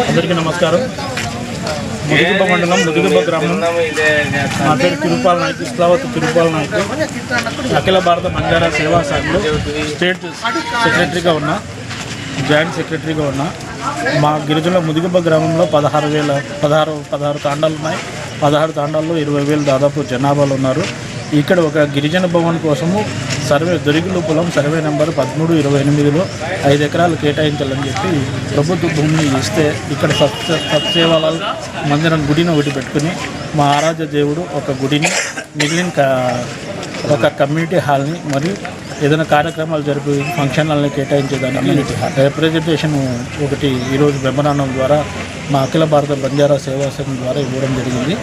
అందరికీ నమస్కారం. ముదిగుబ్బ మండలం ముదిగుబ్బ గ్రామం. నా పేరు తిరుపాల నాయక్, ఇస్లావత్ తిరుపాల నాయక్. అఖిల భారత బంజారా సేవా సంఘంలో స్టేట్ సెక్రటరీగా ఉన్నా, జాయింట్ సెక్రటరీగా ఉన్నా. మా గిరిజనుల ముదిగుబ్బ గ్రామంలో 16 తాండాలు ఉన్నాయి. 16 తాండాల్లో 20,000 దాదాపు జనాభాలు ఉన్నారు. ఇక్కడ ఒక గిరిజన భవన్ కోసము సర్వే దొరికిలు పొలం సర్వే నెంబర్ 1328లో 5 ఎకరాలు కేటాయించాలని చెప్పి ప్రభుత్వ భూమిని ఇస్తే ఇక్కడ సత్సేవాల మందిరం గుడిని ఒకటి పెట్టుకుని మా ఆరాధ్య దేవుడు ఒక గుడిని, మిగిలిన ఒక కమ్యూనిటీ హాల్ని మరియు ఏదైనా కార్యక్రమాలు జరిపి ఫంక్షన్ హాల్ని కేటాయించేదాన్ని కమ్యూనిటీ హాల్ రిప్రజెంటేషన్ ఒకటి ఈరోజు మెమరాండం ద్వారా మా అఖిల భారత బంజారా సేవా సంఘం ద్వారా ఇవ్వడం జరిగింది.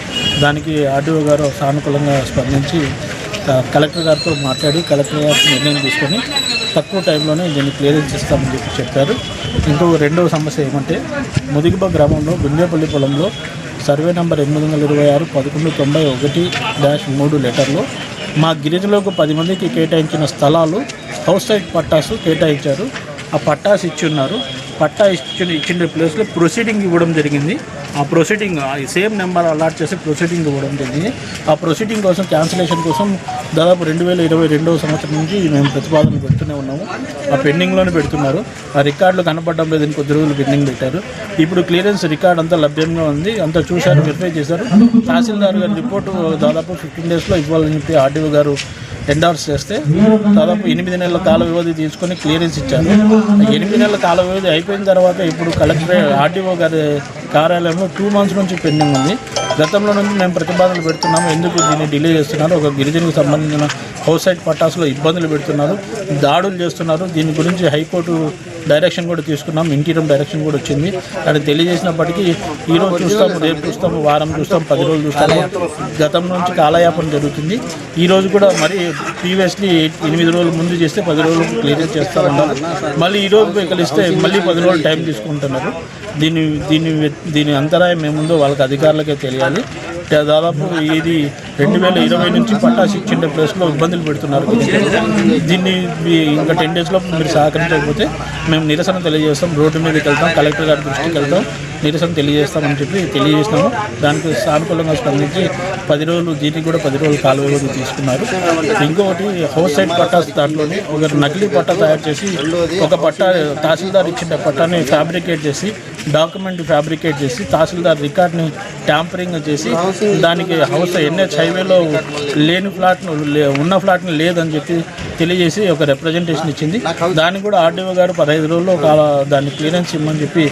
దానికి ఆర్డీఓ గారు సానుకూలంగా స్పందించి కలెక్టర్ గారితో మాట్లాడి కలెక్టర్ గారు నిర్ణయం తీసుకొని తక్కువ టైంలోనే దీన్ని క్లియరెన్స్ ఇస్తామని చెప్పారు. రెండవ సమస్య ఏమంటే ముదిగుబ్బ గ్రామంలో గుంజేపల్లి పొలంలో సర్వే నెంబర్ 826-1191-3 లెటర్లో మా గిరిజనులకు 10 మందికి కేటాయించిన స్థలాలు హౌస్ సైట్ పట్టాసు కేటాయించారు. ఆ పట్టాసు ఇచ్చున్నారు. పట్టా ఇచ్చిన ప్లేస్లో ప్రొసీడింగ్ ఇవ్వడం జరిగింది. ఆ ప్రొసీడింగ్ సేమ్ నెంబర్ అలాట్ చేసి ప్రొసీడింగ్ ఇవ్వడం జరిగింది. ఆ ప్రొసీడింగ్ కోసం క్యాన్సిలేషన్ కోసం దాదాపు 2022వ సంవత్సరం నుంచి మేము ప్రతిపాదన పెడుతూనే ఉన్నాము. ఆ పెండింగ్లోనే పెడుతున్నారు. ఆ రికార్డులు కనపడడం లేదు, కొద్ది రోజులు పెండింగ్ పెట్టారు. ఇప్పుడు క్లియరెన్స్ రికార్డ్ అంతా లభ్యంగా ఉంది, అంతా చూశారు, వెరిఫై చేశారు. తహసీల్దార్ గారి రిపోర్టు దాదాపు 15 డేస్లో ఇవ్వాలని చెప్పి ఆర్డీఓ గారు ఎండార్స్ చేస్తే దాదాపు 8 నెలల కాల వ్యవధి తీసుకొని క్లియరెన్స్ ఇచ్చారు. 8 నెలల కాల వ్యవధి అయిపోయిన తర్వాత ఇప్పుడు కలెక్టర్ ఆర్డీఓ గారి కార్యాలయంలో 2 months నుంచి పెండింగ్ ఉంది. గతంలో నుంచి మేము ప్రతిపాదనలు పెడుతున్నాము, ఎందుకు దీన్ని డిలే చేస్తున్నారు, ఒక గిరిజనకు సంబంధించిన హౌస్ సైట్ పట్టాసులో ఇబ్బందులు పెడుతున్నారు, దాడులు చేస్తున్నారు. దీని గురించి హైకోర్టు డైరెక్షన్ కూడా తీసుకున్నాం, ఇంటీరియం డైరెక్షన్ కూడా వచ్చింది. అది తెలియజేసినప్పటికీ ఈరోజు చూస్తాము, రేపు చూస్తాము, వారం చూస్తాం, 10 రోజులు చూస్తాము. గతం నుంచి కాలయాపన జరుగుతుంది. ఈరోజు కూడా మరి ప్రీవియస్లీ 8 రోజుల ముందు చేస్తే 10 రోజులు క్లియరెన్స్ చేస్తూ ఉన్నారు. మళ్ళీ ఈరోజు కలిస్తే మళ్ళీ 10 రోజులు టైం తీసుకుంటున్నారు. దీని అంతరాయం ఏముందో వాళ్ళకి అధికారులకే తెలియాలి. దాదాపు ఇది 2020 నుంచి పట్టాసు ఇచ్చిన ప్లేస్లో ఇబ్బందులు పెడుతున్నారు. దీన్ని ఇంకా 10 days లోపు మీరు సహకరించకపోతే మేము నిరసన తెలియజేస్తాం, రోడ్డు మీదకి వెళ్తాం, కలెక్టర్ గారి దృష్టికి వెళ్తాం, నిరసన తెలియజేస్తామని చెప్పి తెలియజేసినాము. దానికి సానుకూలంగా స్పందించి 10 రోజులు, దీనికి కూడా 10 రోజులు కాల వ్యవధి తీసుకున్నారు. ఇంకొకటి హౌస్ సైడ్ పట్టాస్ దాంట్లోనే ఒక నకిలీ పట్టా తయారు చేసి ఒక పట్టా తహసీల్దార్ ఇచ్చిన పట్టాని ఫ్యాబ్రికేట్ చేసి డాక్యుమెంట్ ఫ్యాబ్రికేట్ చేసి తహసీల్దార్ రికార్డ్ని ట్యాంపరింగ్ చేసి దానికి హౌస్ NH హైవేలో లేని ఫ్లాట్ను ఉన్న ఫ్లాట్ని లేదని చెప్పి తెలియజేసి ఒక రిప్రజెంటేషన్ ఇచ్చింది. దాన్ని కూడా ఆర్డీఓ గారు 15 రోజుల్లో దాన్ని క్లియరెన్స్ ఇవ్వమని చెప్పి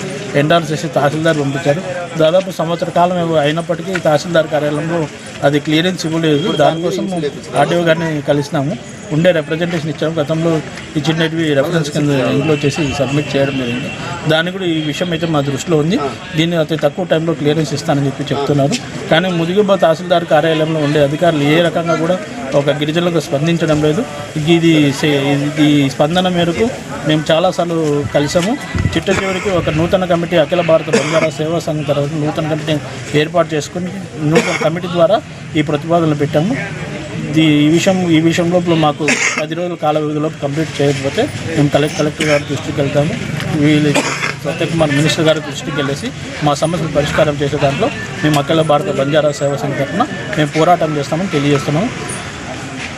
ఎండార్స్ చేసి తహసీల్దార్ పంపించారు. దాదాపు సంవత్సర కాలం అయినప్పటికీ తహసీల్దార్ కార్యాలయంలో అది క్లియరెన్స్ ఇవ్వలేదు. దానికోసం ఆర్డీఓ గారిని కలిసినాము, ఉండే రిప్రజెంటేషన్ ఇచ్చాము. గతంలో ఇచ్చినవి రెఫరెన్స్ కింద ఇంట్లో చేసి సబ్మిట్ చేయడం జరిగింది. దానికి కూడా ఈ విషయం అయితే మా దృష్టిలో ఉంది. దీన్ని అతి తక్కువ టైంలో క్లియరెన్స్ ఇస్తానని చెప్పి చెప్తున్నారు. కానీ ముదిగుబ్బ తహసీల్దార్ కార్యాలయంలో ఉండే అధికారులు ఏ రకంగా కూడా ఒక గిరిజనులకు స్పందించడం లేదు. ఇది స్పందన మేరకు మేము చాలాసార్లు కలిసాము. చివరికి ఒక నూతన కమిటీ అఖిల భారత బంజారా సేవా సంఘం తర్వాత నూతన కమిటీ ఏర్పాటు చేసుకుని నూతన కమిటీ ద్వారా ఈ ప్రతిపాదనలు పెట్టాము. ఈ విషయం లోపల మాకు 10 రోజుల కాల వ్యవధిలోపు కంప్లీట్ చేయకపోతే మేము కలెక్టర్ గారి దృష్టికి వెళ్తాము. సత్యకుమార్ మినిస్టర్ గారి దృష్టికి వెళ్ళేసి మా సమస్యలు పరిష్కారం చేసే దాంట్లో మేము అఖిల భారత బంజారా సేవా సంఘం తరఫున మేము పోరాటం చేస్తామని తెలియజేస్తున్నాము.